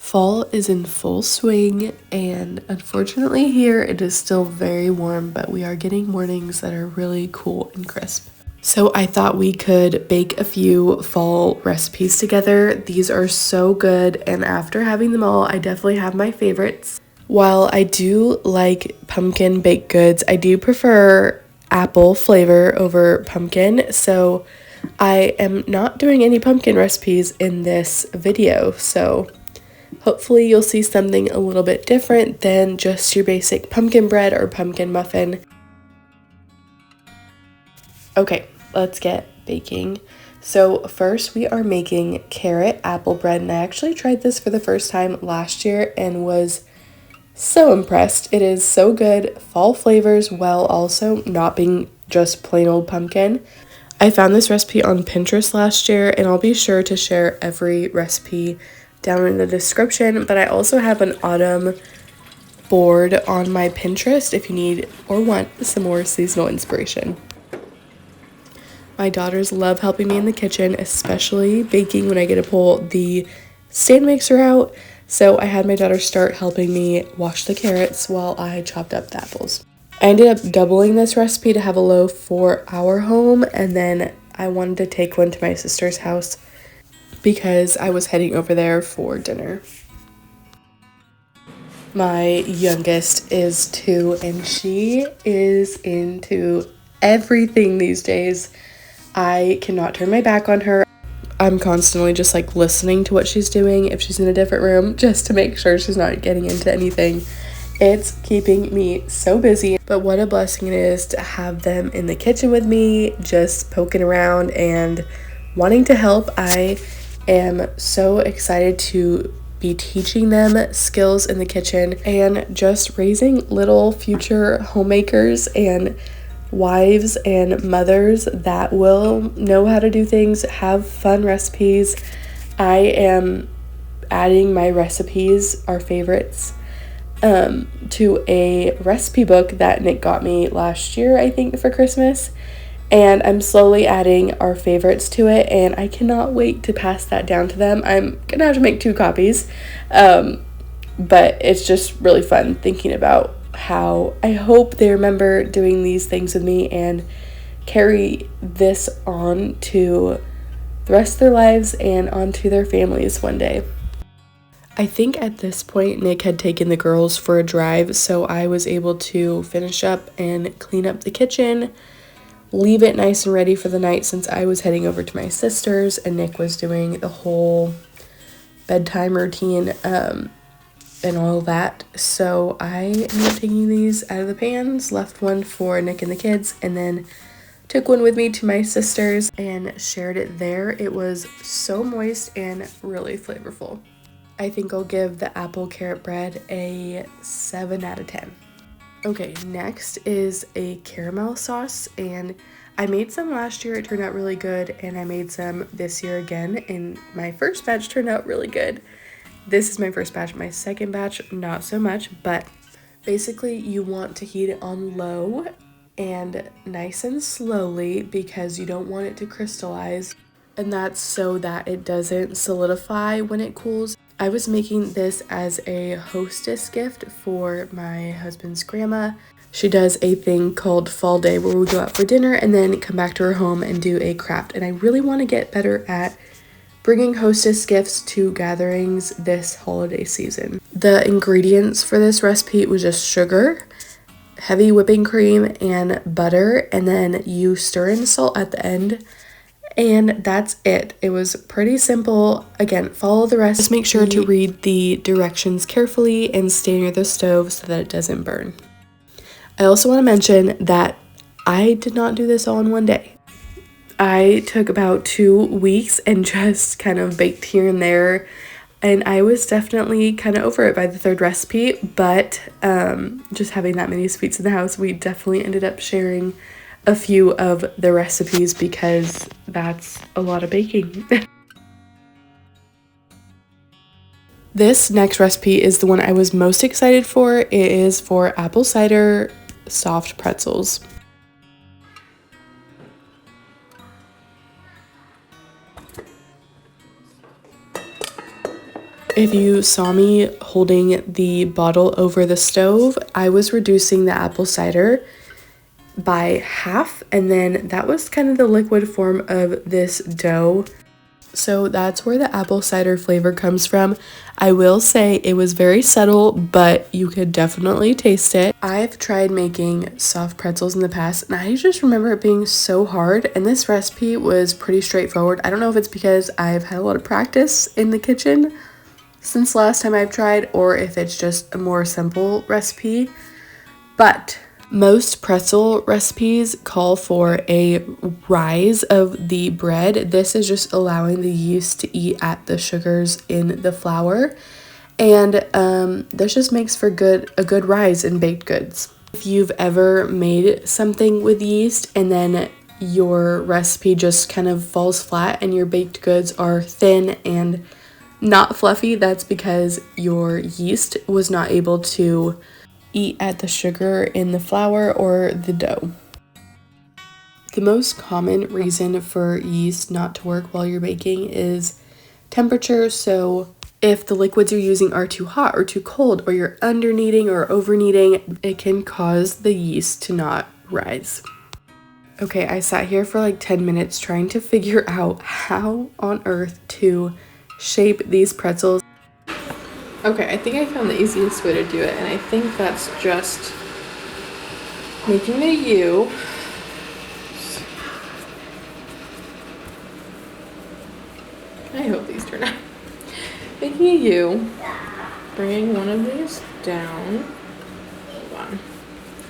Fall is in full swing, and unfortunately here it is still very warm, but we are getting mornings that are really cool and crisp. So I thought we could bake a few fall recipes together. These are so good, and after having them all, I definitely have my favorites. While I do like pumpkin baked goods, I do prefer apple flavor over pumpkin, so I am not doing any pumpkin recipes in this video, so hopefully you'll see something a little bit different than just your basic pumpkin bread or pumpkin muffin. Okay, let's get baking. So first we are making carrot apple bread, and I actually tried this for the first time last year and was so impressed. It is so good, fall flavors while also not being just plain old pumpkin. I found this recipe on Pinterest last year, and I'll be sure to share every recipe down in the description, but I also have an autumn board on my Pinterest if you need or want some more seasonal inspiration. My daughters love helping me in the kitchen, especially baking when I get to pull the stand mixer out, so I had my daughter start helping me wash the carrots while I chopped up the apples. I ended up doubling this recipe to have a loaf for our home, and then I wanted to take one to my sister's house because I was heading over there for dinner. My youngest is 2, and she is into everything these days. I cannot turn my back on her. I'm constantly just like listening to what she's doing if she's in a different room, just to make sure she's not getting into anything. It's keeping me so busy, but what a blessing it is to have them in the kitchen with me, just poking around and wanting to help. I am so excited to be teaching them skills in the kitchen and just raising little future homemakers and wives and mothers that will know how to do things, have fun recipes. I am adding my recipes, our favorites, to a recipe book that Nick got me last year, I think, for Christmas. And I'm slowly adding our favorites to it, and I cannot wait to pass that down to them. I'm gonna have to make 2 copies, but it's just really fun thinking about how I hope they remember doing these things with me and carry this on to the rest of their lives and onto their families one day. I think at this point Nick had taken the girls for a drive, so I was able to finish up and clean up the kitchen, leave it nice and ready for the night since I was heading over to my sister's and Nick was doing the whole bedtime routine and all that. So I ended up taking these out of the pans, left one for Nick and the kids, and then took one with me to my sister's and shared it there. It was so moist and really flavorful. I think I'll give the apple carrot bread a 7 out of 10. Okay, next is a caramel sauce, and I made some last year. It turned out really good, and I made some this year again, and my first batch turned out really good. This is my first batch. My second batch, not so much, but basically you want to heat it on low and nice and slowly because you don't want it to crystallize, and that's so that it doesn't solidify when it cools. I was making this as a hostess gift for my husband's grandma. She does a thing called Fall Day where we go out for dinner and then come back to her home and do a craft, and I really want to get better at bringing hostess gifts to gatherings this holiday season. The ingredients for this recipe was just sugar, heavy whipping cream, and butter, and then you stir in salt at the end, and that's it. It was pretty simple. Again, follow the recipe. Just make sure to read the directions carefully and stay near the stove so that it doesn't burn. I also want to mention that I did not do this all in one day. I took about 2 weeks and just kind of baked here and there, and I was definitely kind of over it by the 3rd recipe, but just having that many sweets in the house, we definitely ended up sharing a few of the recipes because that's a lot of baking. This next recipe is the one I was most excited for. It is for apple cider soft pretzels. If you saw me holding the bottle over the stove, I was reducing the apple cider by half, and then that was kind of the liquid form of this dough. So that's where the apple cider flavor comes from. I will say it was very subtle, but you could definitely taste it. I've tried making soft pretzels in the past, and I just remember it being so hard, and this recipe was pretty straightforward. I don't know if it's because I've had a lot of practice in the kitchen since last time I've tried, or if it's just a more simple recipe, but most pretzel recipes call for a rise of the bread. This is just allowing the yeast to eat at the sugars in the flour, and this just makes for a good rise in baked goods. If you've ever made something with yeast and then your recipe just kind of falls flat and your baked goods are thin and not fluffy, that's because your yeast was not able to eat at the sugar in the flour or the dough. The most common reason for yeast not to work while you're baking is temperature. So if the liquids you're using are too hot or too cold, or you're under kneading or over kneading, it can cause the yeast to not rise. Okay, I sat here for like 10 minutes trying to figure out how on earth to shape these pretzels. Okay, I think I found the easiest way to do it, and I think that's just making a U. I hope these turn out. Making a U, bringing one of these down. Hold on.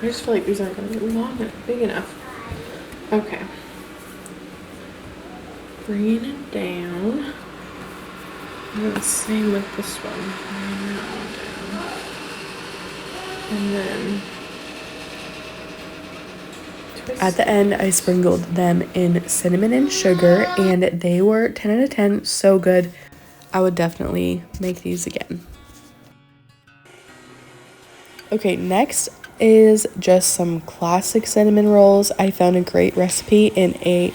I just feel like these aren't going to be long and big enough. Okay. Bringing it down. And the same with this one. Bring that one down. And then twist. At the end, I sprinkled them in cinnamon and sugar, and they were 10 out of 10, so good. I would definitely make these again. Okay, next is just some classic cinnamon rolls. I found a great recipe in a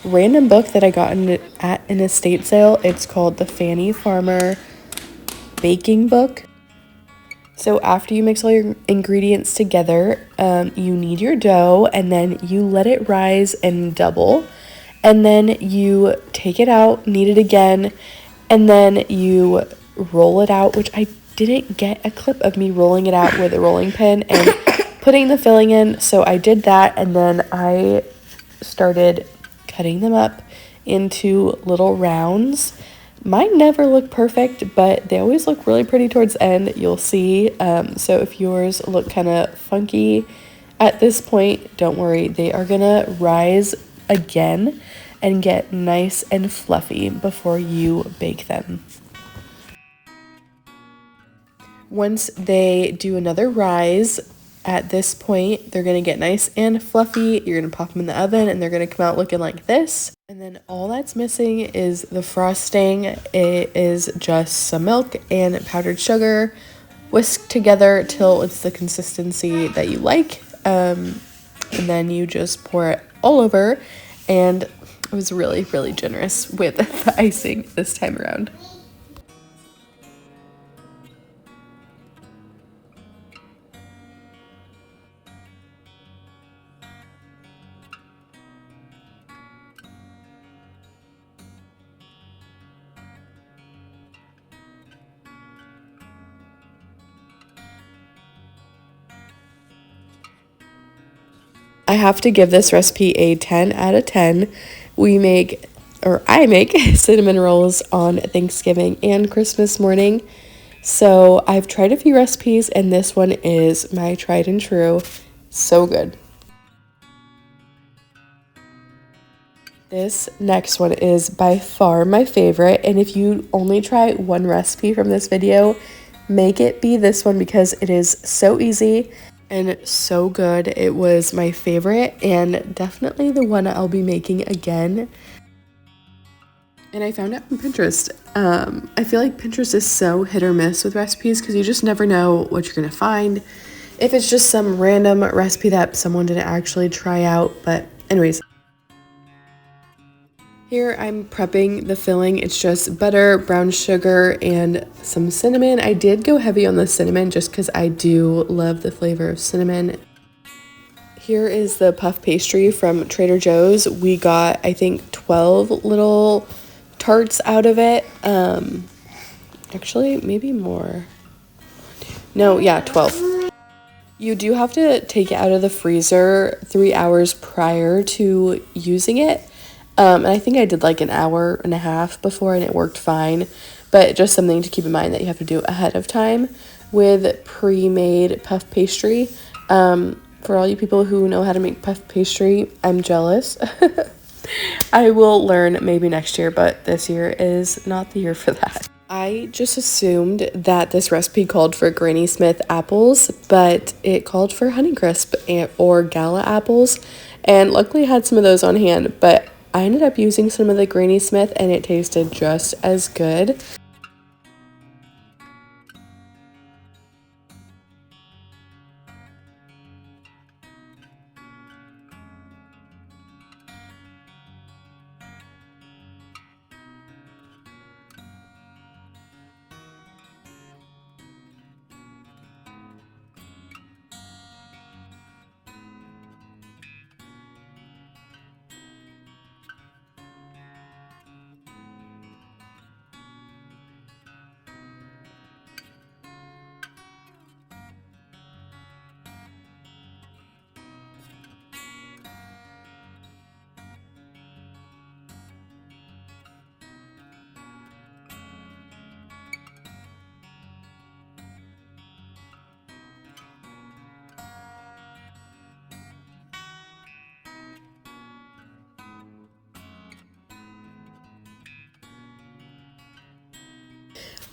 random book that I got at an estate sale. It's called the Fanny Farmer Baking Book. So after you mix all your ingredients together, you knead your dough, and then you let it rise and double, and then you take it out, knead it again, and then you roll it out, which I didn't get a clip of me rolling it out with a rolling pin and putting the filling in, so I did that, and then I started cutting them up into little rounds. Mine never look perfect, but they always look really pretty towards the end, you'll see. So if yours look kind of funky at this point, don't worry, they are gonna rise again and get nice and fluffy before you bake them. Once they do another rise, at this point, they're going to get nice and fluffy. You're going to pop them in the oven, and they're going to come out looking like this. And then all that's missing is the frosting. It is just some milk and powdered sugar whisked together till it's the consistency that you like. And then you just pour it all over. And I was really, really generous with the icing this time around. I have to give this recipe a 10 out of 10. I make cinnamon rolls on Thanksgiving and Christmas morning. So I've tried a few recipes, and this one is my tried and true. So good. This next one is by far my favorite, and if you only try one recipe from this video, make it be this one because it is so easy and so good. It was my favorite and definitely the one I'll be making again. And I found it on Pinterest. I feel like Pinterest is so hit or miss with recipes because you just never know what you're gonna find. If it's just some random recipe that someone didn't actually try out, but anyways. Here I'm prepping the filling. It's just butter, brown sugar, and some cinnamon. I did go heavy on the cinnamon just because I do love the flavor of cinnamon. Here is the puff pastry from Trader Joe's. We got, I think, 12 little tarts out of it. Actually, maybe more. No, yeah, 12. You do have to take it out of the freezer 3 hours prior to using it. And I think I did like an hour and a half before and it worked fine. But just something to keep in mind that you have to do ahead of time with pre-made puff pastry. For all you people who know how to make puff pastry, I'm jealous. I will learn maybe next year, but this year is not the year for that. I just assumed that this recipe called for Granny Smith apples, but it called for Honeycrisp or Gala apples, and luckily I had some of those on hand, but I ended up using some of the Granny Smith and it tasted just as good.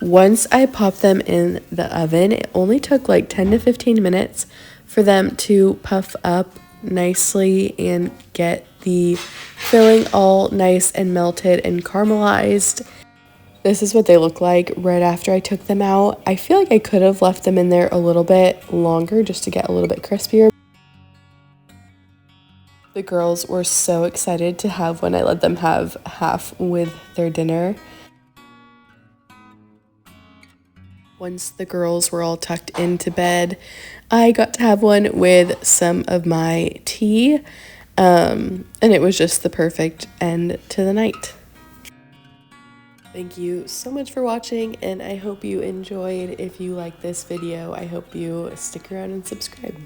Once I popped them in the oven, it only took like 10 to 15 minutes for them to puff up nicely and get the filling all nice and melted and caramelized. This is what they look like right after I took them out. I feel like I could have left them in there a little bit longer just to get a little bit crispier. The girls were so excited to have one. I let them have half with their dinner. Once the girls were all tucked into bed, I got to have one with some of my tea, and it was just the perfect end to the night. Thank you so much for watching, and I hope you enjoyed. If you like this video, I hope you stick around and subscribe.